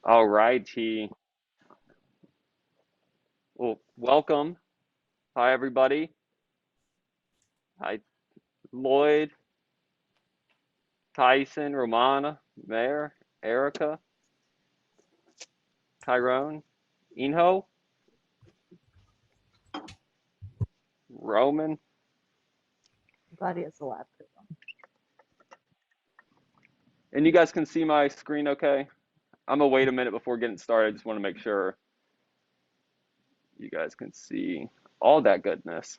All righty. Well, welcome. Hi, everybody. Hi, Lloyd, Tyson, Romana, Mayor, Erica, Tyrone, Inho, Roman. Glad he has the lab coat on. And you guys can see my screen okay? I'm gonna wait a minute before getting started. I just want to make sure you guys can see all that goodness.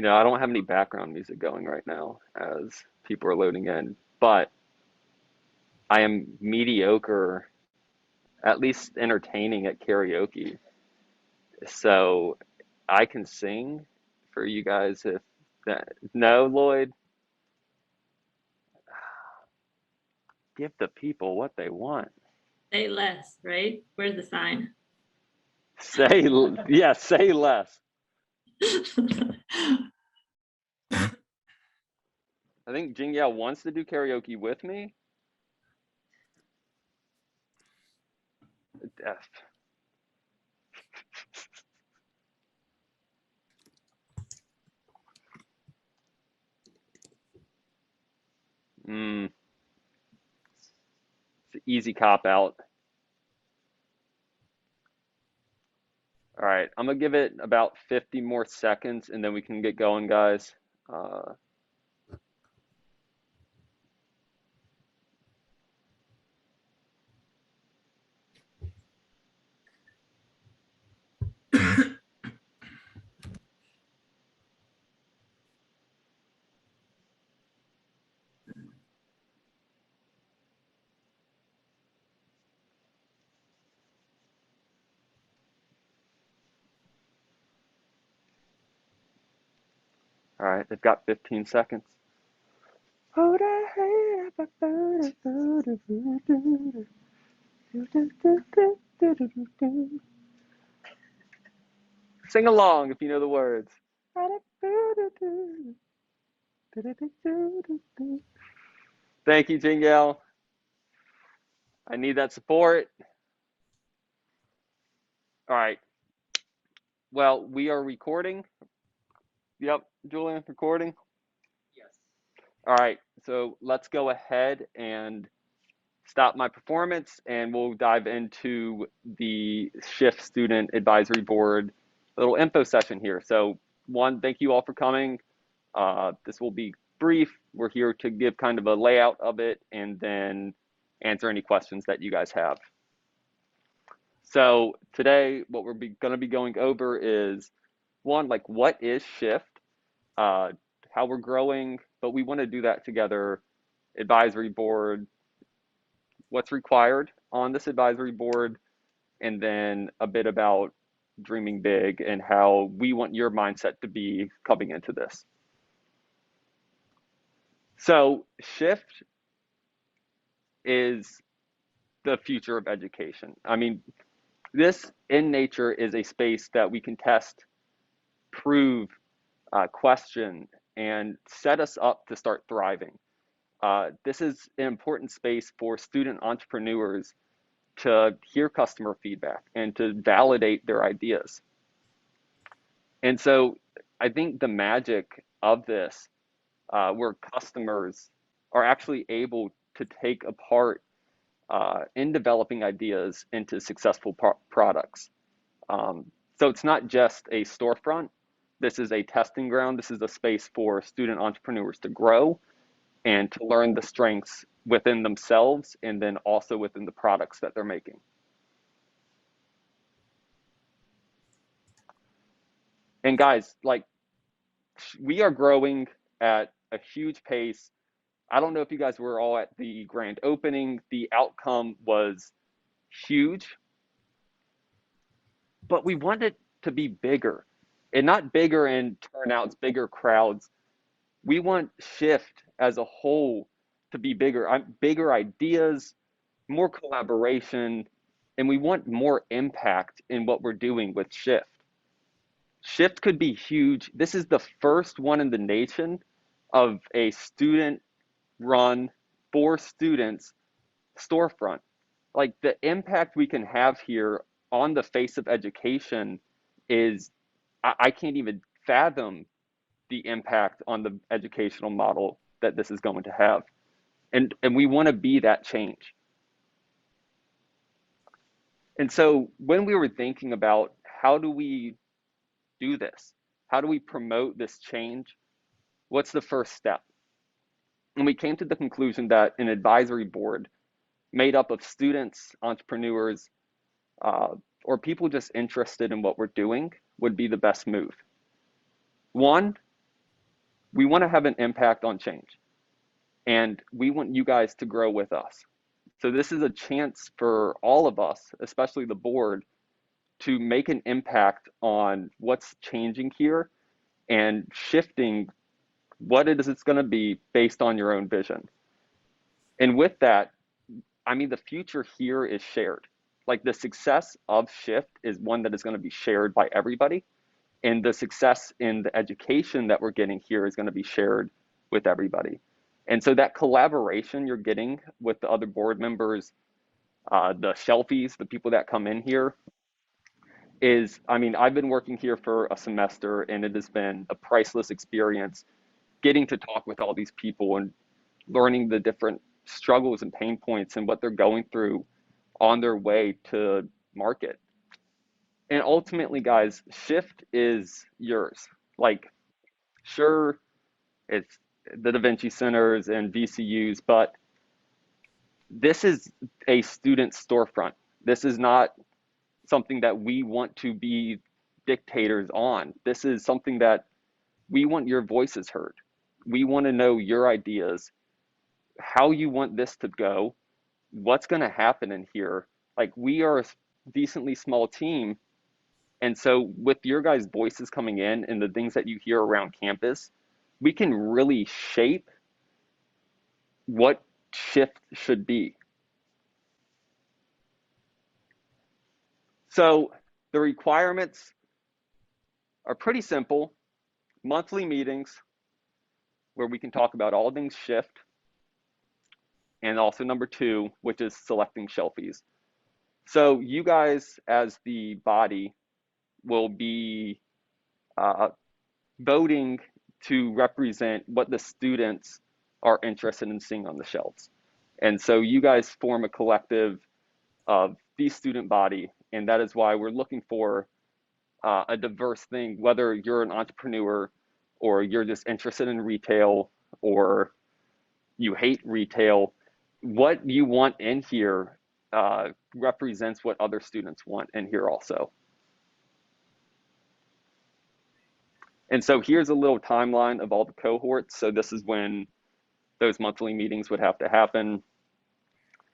I don't have any background music going right now as people are loading in, but I am mediocre, at least entertaining at karaoke. So I can sing for you guys if that. No, Lloyd, give the people what they want. Say less, right? Where's the sign? Yeah, say less. I think Jingyao wants to do karaoke with me. F. Mm, it's an easy cop out. All right, I'm gonna give it about 50 more seconds and then we can get going, guys. Uh, all right, they've got 15 seconds. Sing along if you know the words. Thank you, Jingle. I need that support. All right. Well, we are recording. Yep, Julian, recording. All right. So let's go ahead and stop my performance and we'll dive into the Shift Student Advisory Board little info session here. So, one, thank you all for coming. This will be brief. We're here to give kind of a layout of it and then answer any questions that you guys have. So today, what we're going to be going over is one, like what is Shift, uh, how we're growing, but we want to do that together. Advisory board, what's required on this advisory board, and then a bit about dreaming big and how we want your mindset to be coming into this. So Shift is the future of education. I mean, this in nature is a space that we can test, prove, question, and set us up to start thriving. This is an important space for student entrepreneurs to hear customer feedback and to validate their ideas. And so I think the magic of this, where customers are actually able to take a part in developing ideas into successful products. So it's not just a storefront. This is a testing ground. This is a space for student entrepreneurs to grow and to learn the strengths within themselves and then also within the products that they're making. And guys, like we are growing at a huge pace. I don't know if you guys were all at the grand opening. The outcome was huge. but we want it to be bigger, and not bigger in turnouts, bigger crowds. We want Shift as a whole to be bigger, bigger ideas, more collaboration, and we want more impact in what we're doing with Shift. Shift could be huge. This is the first one in the nation of a student run for students storefront. Like the impact we can have here on the face of education is, I can't even fathom the impact on the educational model that this is going to have. And we want to be that change. And so when we were thinking about how do we do this? How do we promote this change? What's the first step? And we came to the conclusion that an advisory board made up of students, entrepreneurs, or people just interested in what we're doing would be the best move. One, we want to have an impact on change, and we want you guys to grow with us. So this is a chance for all of us, especially the board, to make an impact on what's changing here and shifting what it is it's going to be based on your own vision. And with that, I mean, the future here is shared. Like the success of Shift is one that is going to be shared by everybody. And the success in the education that we're getting here is going to be shared with everybody. And so that collaboration you're getting with the other board members, the Shelfies, the people that come in here, is, I mean, I've been working here for a semester and it has been a priceless experience getting to talk with all these people and learning the different struggles and pain points and what they're going through on their way to market. And ultimately, guys, Shift is yours. Like, sure, it's the Da Vinci Centers and VCUs, but this is a student storefront. This is not something that we want to be dictators on. This is something that we want your voices heard. We want to know your ideas, how you want this to go, what's going to happen in here. Like, we are a decently small team. And so with your guys' voices coming in and the things that you hear around campus, we can really shape what Shift should be. So the requirements are pretty simple. Monthly meetings where we can talk about all things Shift. And also number 2, which is selecting Shelfies. So you guys as the body will be voting to represent what the students are interested in seeing on the shelves. And so you guys form a collective of the student body, and that is why we're looking for a diverse thing, whether you're an entrepreneur or you're just interested in retail or you hate retail. What you want in here represents what other students want in here also. And so here's a little timeline of all the cohorts. So this is when those monthly meetings would have to happen.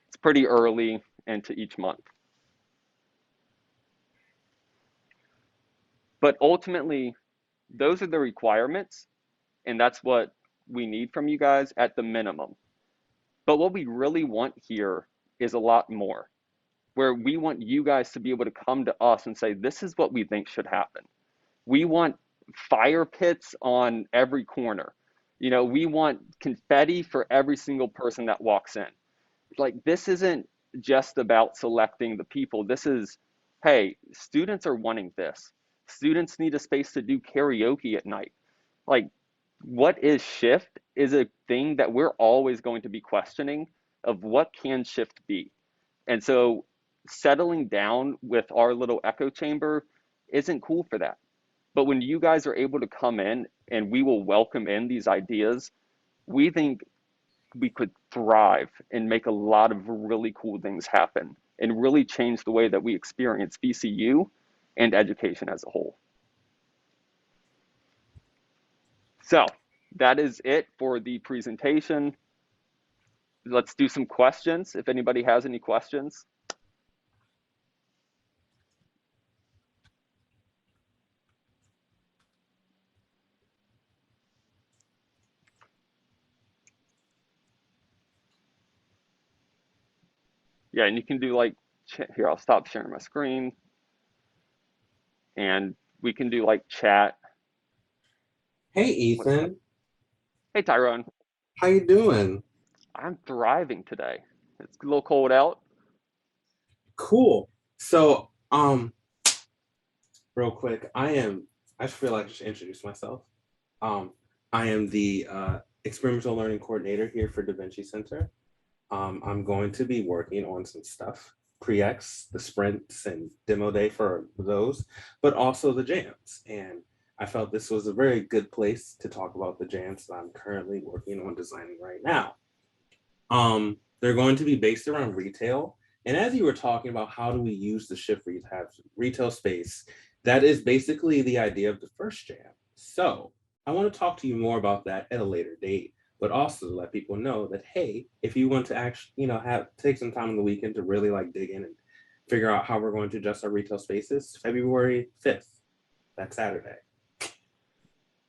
It's pretty early into each month. But ultimately, those are the requirements, and that's what we need from you guys at the minimum. But what we really want here is a lot more, where we want you guys to be able to come to us and say, this is what we think should happen. We want fire pits on every corner. You know, we want confetti for every single person that walks in. Like, this isn't just about selecting the people. This is, hey, students are wanting this. Students need a space to do karaoke at night. Like, what is Shift is a thing that we're always going to be questioning of what can Shift be. And so settling down with our little echo chamber isn't cool for that. But when you guys are able to come in and we will welcome in these ideas, we think we could thrive and make a lot of really cool things happen and really change the way that we experience VCU and education as a whole. So that is it for the presentation. Let's do some questions if anybody has any questions. Yeah, and you can do like, here, I'll stop sharing my screen. And we can do like chat. Hey, Ethan. Hey, Tyrone. How you doing? I'm thriving today. It's a little cold out. Cool. So, real quick, I just feel like I should introduce myself. I am the experimental learning coordinator here for Da Vinci Center. I'm going to be working on some stuff, pre-X, the sprints and demo day for those, but also the jams. And I felt this was a very good place to talk about the jams that I'm currently working on designing right now. They're going to be based around retail. And as you were talking about how do we use the Shift retail space, that is basically the idea of the first jam. So I want to talk to you more about that at a later date, but also to let people know that, hey, if you want to actually, take some time on the weekend to really like dig in and figure out how we're going to adjust our retail spaces, February 5th, that's Saturday.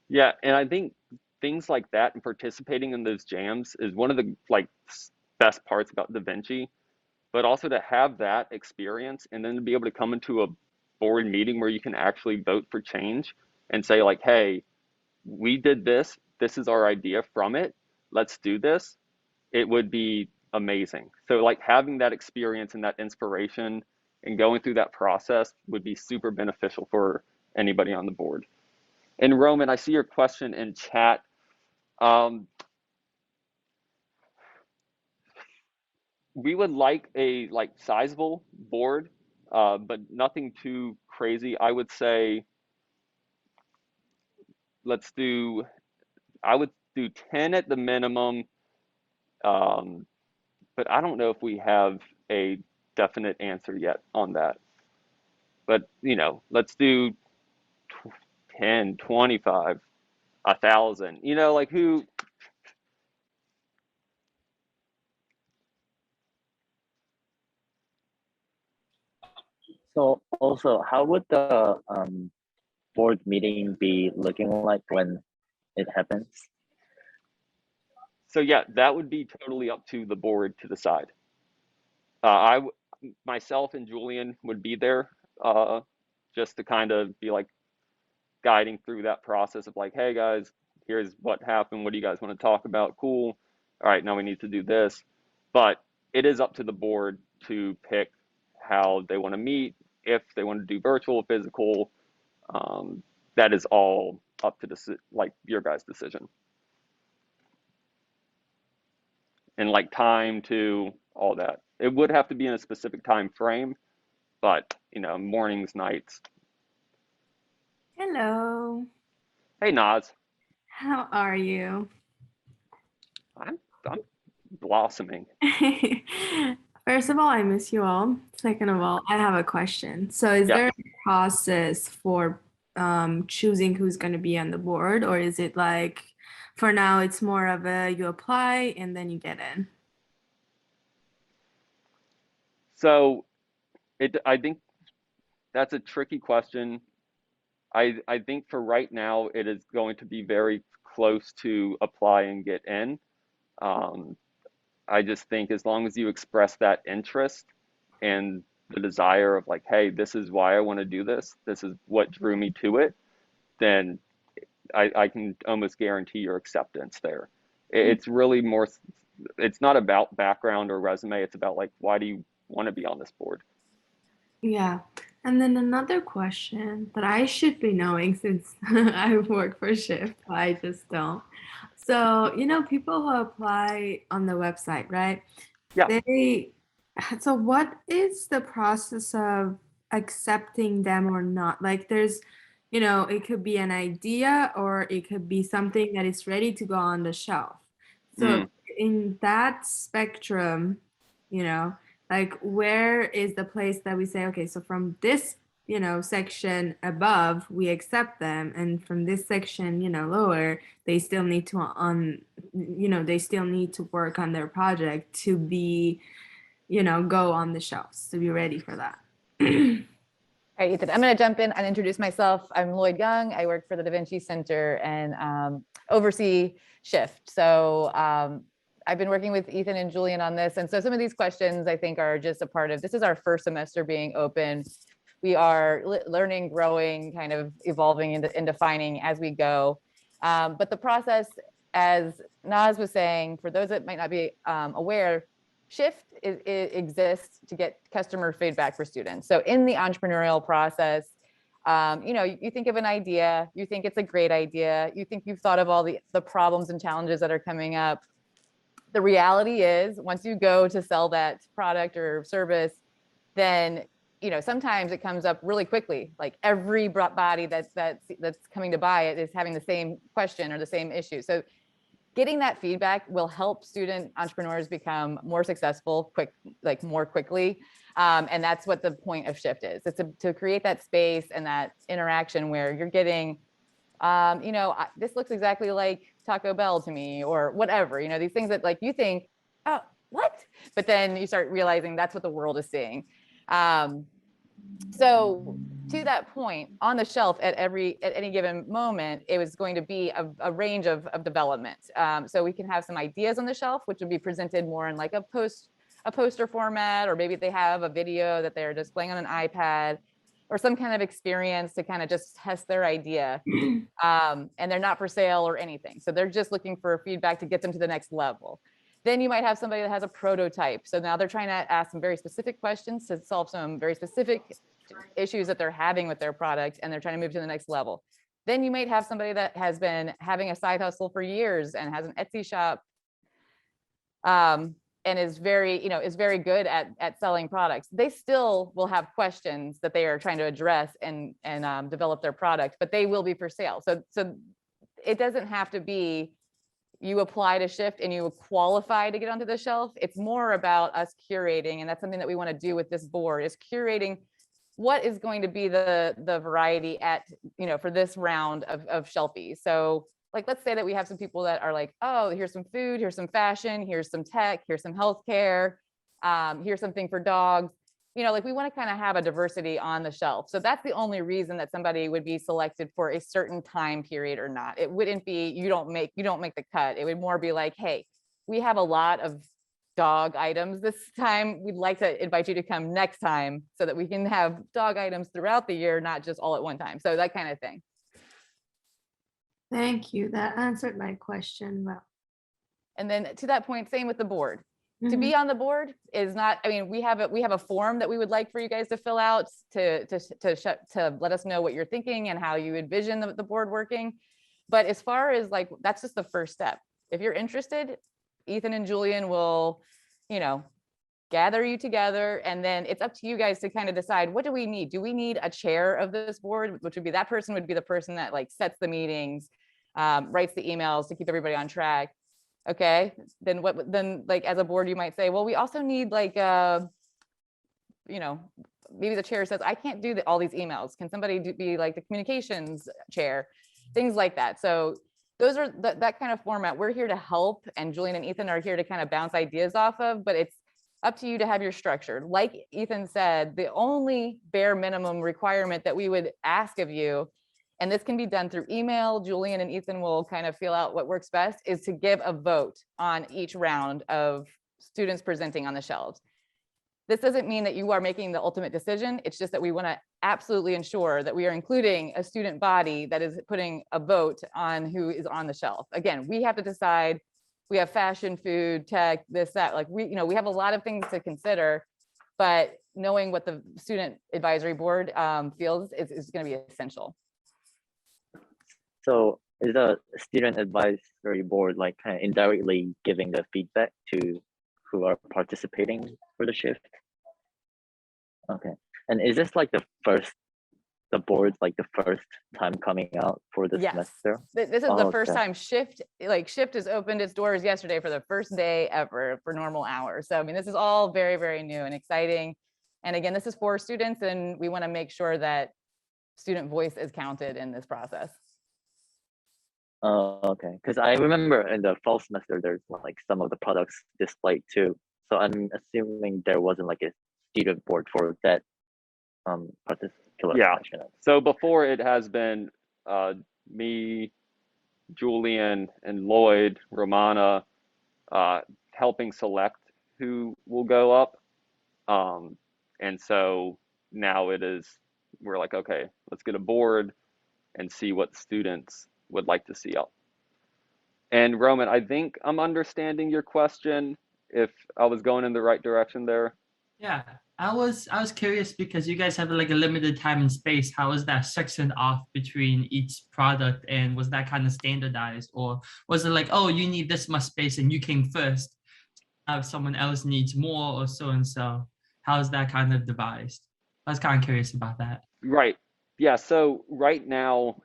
Yeah, and I think things like that and participating in those jams is one of the like best parts about Da Vinci, but also to have that experience and then to be able to come into a board meeting where you can actually vote for change and say like, hey, we did this. This is our idea from it. Let's do this. It would be amazing. So like having that experience and that inspiration and going through that process would be super beneficial for anybody on the board. And Roman, I see your question in chat. We would like a sizable board, but nothing too crazy. I would say I would do 10 at the minimum, but I don't know if we have a definite answer yet on that. But, let's do 10, 25, 1,000, like who. So also, how would the board meeting be looking like when it happens? So yeah, that would be totally up to the board to decide. Myself and Julian would be there, just to kind of be like guiding through that process of like, hey guys, here's what happened. What do you guys want to talk about? Cool. All right, now we need to do this. But it is up to the board to pick how they want to meet, if they want to do virtual, physical. That is all up to your guys' decision. And like time to all that. It would have to be in a specific time frame, but mornings, nights. Hello. Hey Naz, How are you? I'm blossoming. First of all, I miss you all. Second of all, I have a question. So is there a process for choosing who's going to be on the board, or is it like for now it's more of a you apply and then you get in? So I think that's a tricky question. I think for right now it is going to be very close to apply and get in. I just think as long as you express that interest and the desire of like, hey, this is why I want to do this, this is what drew me to it, then I can almost guarantee your acceptance there. It's really more, it's not about background or resume, it's about like, why do you want to be on this board? Yeah. And then another question that I should be knowing since I work for Shift, I just don't. So, people who apply on the website, right? Yeah. So what is the process of accepting them or not? Like there's, it could be an idea or it could be something that is ready to go on the shelf. So in that spectrum, like where is the place that we say, okay, so from this, section above, we accept them, and from this section, lower, they still need to they still need to work on their project to be, go on the shelves, to be ready for that. All right, Ethan, I'm going to jump in and introduce myself. I'm Lloyd Young. I work for the Da Vinci Center and oversee Shift. So I've been working with Ethan and Julian on this. And so some of these questions I think are just a part of, this is our first semester being open. We are learning, growing, kind of evolving and defining as we go. But the process, as Naz was saying, for those that might not be aware, Shift it exists to get customer feedback for students. So in the entrepreneurial process, you know, you think of an idea, you think it's a great idea, you think you've thought of all the problems and challenges that are coming up. The reality is, once you go to sell that product or service, then, you know, sometimes it comes up really quickly. Like every body that's coming to buy it is having the same question or the same issue. So getting that feedback will help student entrepreneurs become more successful, more quickly. And that's what the point of Shift is. It's to create that space and that interaction where you're getting, you know, this looks exactly like Taco Bell to me, or whatever, you know, these things that like you think, oh, what? But then you start realizing that's what the world is seeing. So to that point, on the shelf at any given moment, it was going to be a range of development. So we can have some ideas on the shelf, which would be presented more in like a poster format, or maybe they have a video that they're displaying on an iPad, or some kind of experience to kind of just test their idea. And they're not for sale or anything. So they're just looking for feedback to get them to the next level. Then you might have somebody that has a prototype. So now they're trying to ask some very specific questions to solve some very specific issues that they're having with their product, and they're trying to move to the next level. Then you might have somebody that has been having a side hustle for years and has an Etsy shop, and is very, you know, is very good at selling products. They still will have questions that they are trying to address and develop their product, but they will be for sale. So it doesn't have to be you apply to Shift and you qualify to get onto the shelf. It's more about us curating, and that's something that we want to do with this board, is curating what is going to be the variety at, you know, for this round of Shelfies. So like, let's say that we have some people that are like, oh, here's some food, here's some fashion, here's some tech, here's some healthcare, here's something for dogs. You know, like we want to kind of have a diversity on the shelf. So that's the only reason that somebody would be selected for a certain time period or not. It wouldn't be, you don't make the cut. It would more be like, hey, we have a lot of dog items this time. We'd like to invite you to come next time so that we can have dog items throughout the year, not just all at one time. So that kind of thing. Thank you. That answered my question well. And then to that point, same with the board. To be on the board is not, I mean, we have a form that we would like for you guys to fill out to let us know what you're thinking and how you envision the board working. But as far as like, that's just the first step. If you're interested, Ethan and Julian will, you know, gather you together, and then it's up to you guys to kind of decide, what do we need? Do we need a chair of this board, which would be, that person would be the person that like sets the meetings, writes the emails to keep everybody on track. Okay, then then like as a board, you might say, well, we also need like, you know, maybe the chair says, I can't do all these emails. Can somebody be like the communications chair? Things like that. So those are that kind of format. We're here to help, and Julian and Ethan are here to kind of bounce ideas off of, but it's up to you to have your structure. Like Ethan said, the only bare minimum requirement that we would ask of you, and this can be done through email, Julian and Ethan will kind of feel out what works best, is to give a vote on each round of students presenting on the shelves. This doesn't mean that you are making the ultimate decision. It's just that we want to absolutely ensure that we are including a student body that is putting a vote on who is on the shelf. Again, we have to decide. We have fashion, food, tech, this, that, like we have a lot of things to consider, but knowing what the student advisory board feels is going to be essential. So is the student advisory board like kind of indirectly giving the feedback to who are participating for the shift? Okay. And is this like the board's like the first time coming out for this semester? This is the first time Shift has opened its doors yesterday for the first day ever for normal hours. So I mean, this is all very, very new and exciting. And again, this is for students, and we want to make sure that student voice is counted in this process. Okay, because I remember in the fall semester, there's like some of the products displayed too. So I'm assuming there wasn't like a student board for that particular session. So before, it has been me, Julian, and Lloyd, Romana, helping select who will go up. And so now we're like, okay, let's get a board and see what students would like to see up. And Roman, I think I'm understanding your question, if I was going in the right direction there. Yeah, I was curious because you guys have like a limited time and space. How is that sectioned off between each product, and was that kind of standardized, or was it like, oh, you need this much space and you came first, someone else needs more, or so and so? How is that kind of devised? I was kind of curious about that. Right. Yeah. So right now,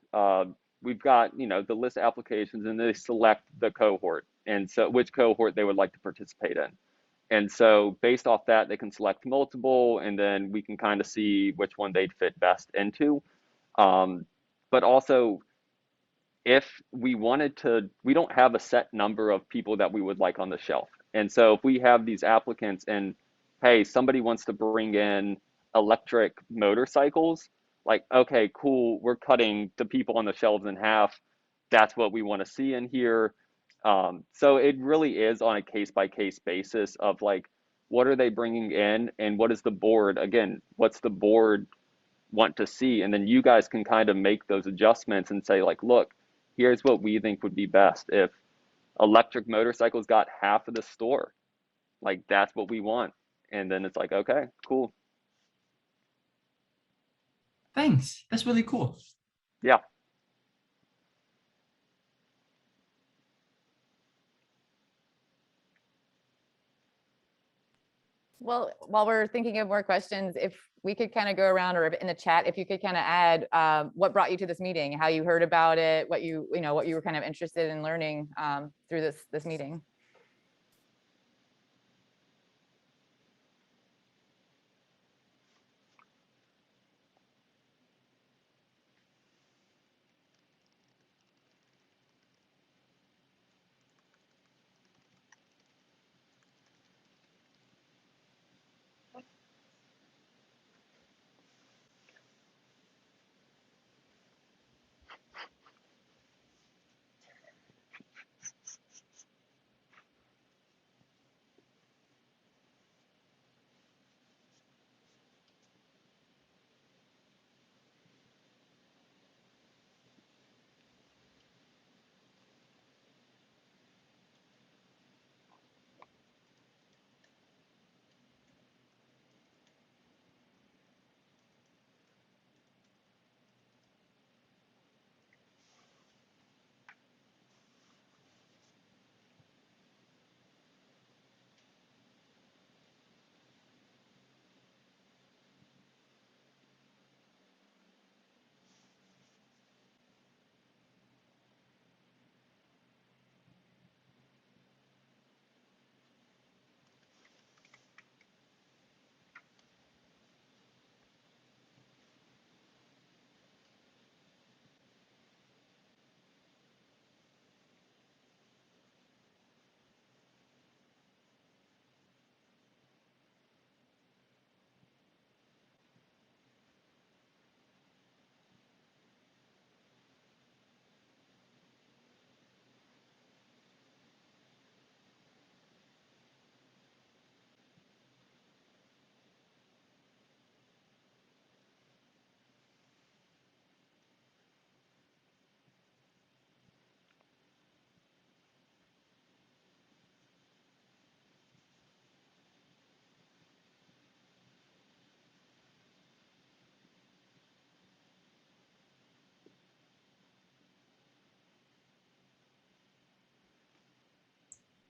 we've got, the list of applications, and they select the cohort, and so which cohort they would like to participate in. And so based off that, they can select multiple, and then we can kind of see which one they'd fit best into. But also, if we wanted to, we don't have a set number of people that we would like on the shelf. And so if we have these applicants and, hey, somebody wants to bring in electric motorcycles, like, okay, cool, we're cutting the people on the shelves in half. That's what we want to see in here. So it really is on a case-by-case basis of like, what are they bringing in, and what is the board, again, what's the board want to see? And then you guys can kind of make those adjustments and say like, look, here's what we think would be best. If electric motorcycles got half of the store, like, that's what we want. And then it's like, okay, cool. Thanks. That's really cool. Yeah. Well, while we're thinking of more questions, if we could kind of go around, or in the chat, if you could kind of add what brought you to this meeting, how you heard about it, what you were kind of interested in learning through this meeting.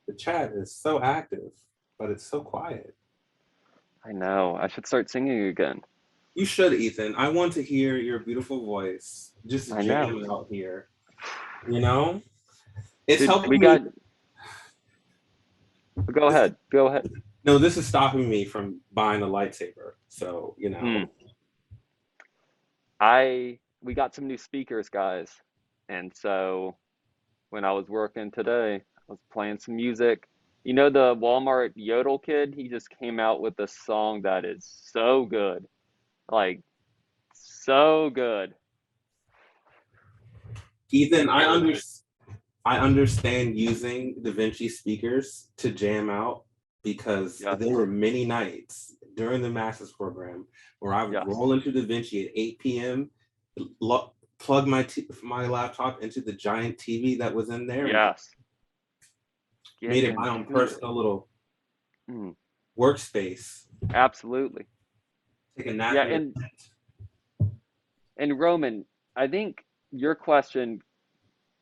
The chat is so active, but it's so quiet. I know, I should start singing again. You should, Ethan. I want to hear your beautiful voice just I know. jamming out here. You know? It's Dude, helping we me. got, go ahead. No, this is stopping me from buying a lightsaber. So, you know. We got some new speakers, guys. And so when I was working today, I was playing some music. You know, the Walmart Yodel kid, he just came out with a song that is so good. Like, so good. Ethan, I understand. I understand using DaVinci speakers to jam out because Yes. there were many nights during the master's program where I would Yes. roll into DaVinci at 8 p.m., plug my laptop into the giant TV that was in there, and Yes. made Get it my own into it. personal little Mm, workspace. absolutely. Take a nap. Yeah, in and Roman, I think your question,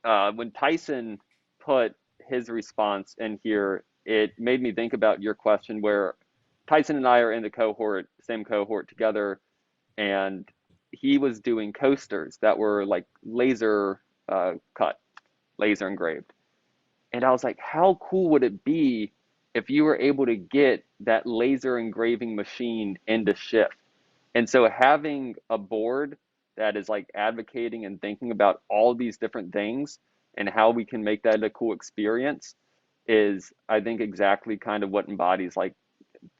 when Tyson put his response in here, it made me think about your question where Tyson and I are in the cohort, same cohort together, and he was doing coasters that were like laser cut, laser engraved. And I was like, how cool would it be if you were able to get that laser engraving machine into Shift? And so having a board that is like advocating and thinking about all these different things and how we can make that a cool experience is, I think, exactly kind of what embodies like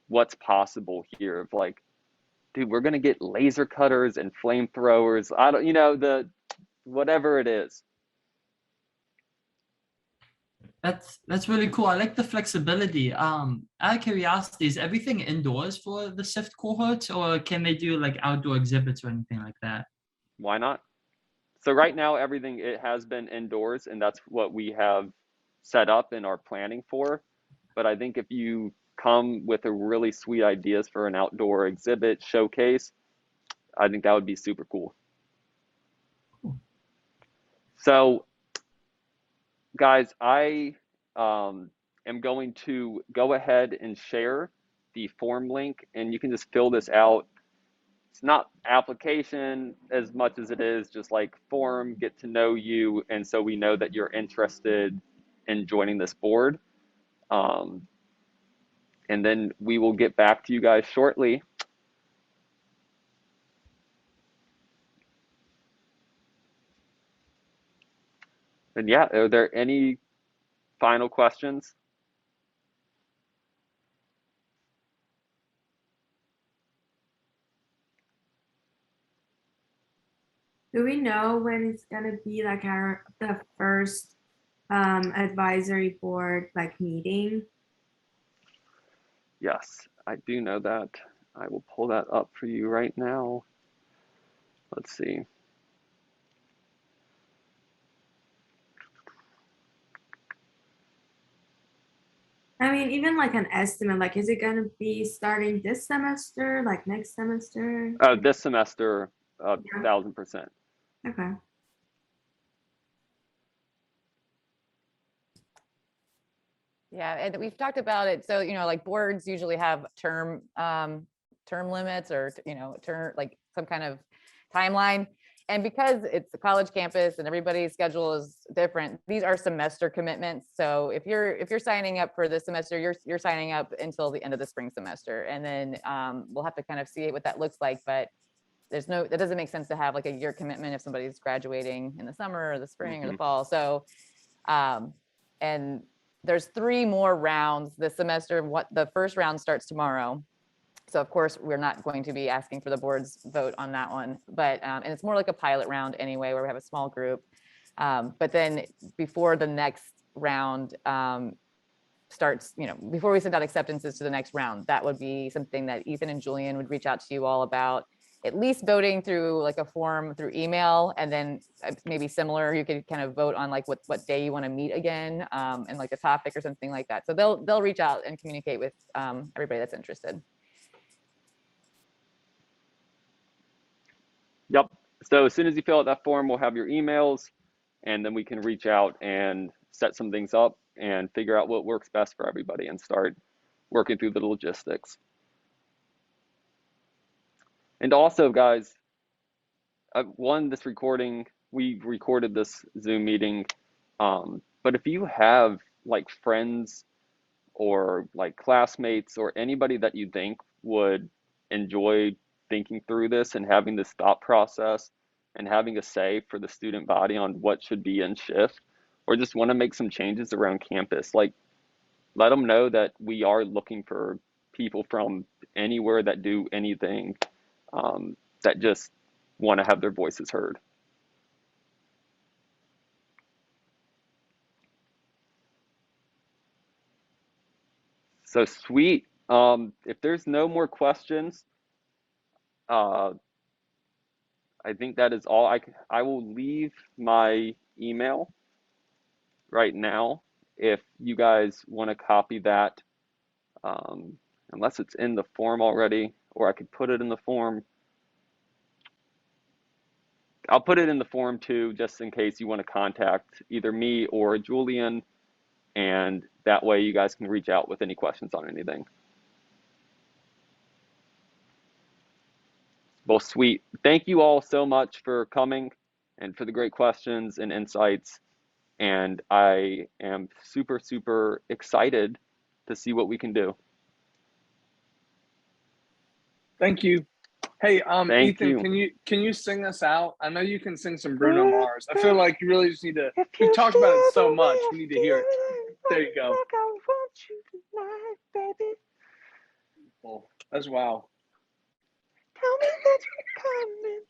what's possible here of like, dude, we're gonna get laser cutters and flamethrowers. I don't, the whatever it is. That's really cool. I like the flexibility. Out of curiosity, is everything indoors for the Shift cohort, or can they do like outdoor exhibits or anything like that? Why not? So right now, everything it has been indoors, and that's what we have set up and are planning for. But I think if you come with a really sweet ideas for an outdoor exhibit showcase, I think that would be super cool. So, guys, I am going to go ahead and share the form link, and you can just fill this out. It's not application as much as it is just like form, get to know you, and so we know that you're interested in joining this board. And then we will get back to you guys shortly. And yeah, are there any final questions? Do we know when it's gonna be like the first advisory board like meeting? Yes, I do know that. I will pull that up for you right now. Let's see. I mean, even like an estimate, like is it gonna be starting this semester, like next semester? This semester, Yeah. 1000%. Okay. Yeah, and we've talked about it. So, like boards usually have term limits or, term like some kind of timeline. And because it's a college campus and everybody's schedule is different, these are semester commitments. So if you're signing up for this semester, you're signing up until the end of the spring semester. And then we'll have to kind of see what that looks like. But that doesn't make sense to have like a year commitment if somebody's graduating in the summer or the spring or the fall. So and there's 3 more rounds this semester. The first round starts tomorrow. So of course, we're not going to be asking for the board's vote on that one, but, and it's more like a pilot round anyway, where we have a small group. But then before the next round starts, before we send out acceptances to the next round, that would be something that Ethan and Julian would reach out to you all about, at least voting through like a form through email, and then maybe similar, you could kind of vote on like what day you want to meet again, and like a topic or something like that. So they'll reach out and communicate with everybody that's interested. Yep. So as soon as you fill out that form, we'll have your emails, and then we can reach out and set some things up and figure out what works best for everybody and start working through the logistics. And also, guys, this recording, we recorded this Zoom meeting, but if you have like friends or like classmates or anybody that you think would enjoy thinking through this and having this thought process and having a say for the student body on what should be in Shift, or just want to make some changes around campus, like let them know that we are looking for people from anywhere that do anything, that just want to have their voices heard. So sweet. If there's no more questions, I think that is all. I will leave my email right now if you guys want to copy that, unless it's in the form already, or I could put it in the form. I'll put it in the form too, just in case you want to contact either me or Julian, and that way you guys can reach out with any questions on anything. Well, sweet. Thank you all so much for coming and for the great questions and insights. And I am super, super excited to see what we can do. Thank you. Hey, Thank Ethan, you. can you sing us out? I know you can sing some Bruno Mars. I feel like you really just need to. We talked about it so much. We need to hear it. There you go. Well, that's wow. Tell me that you're coming.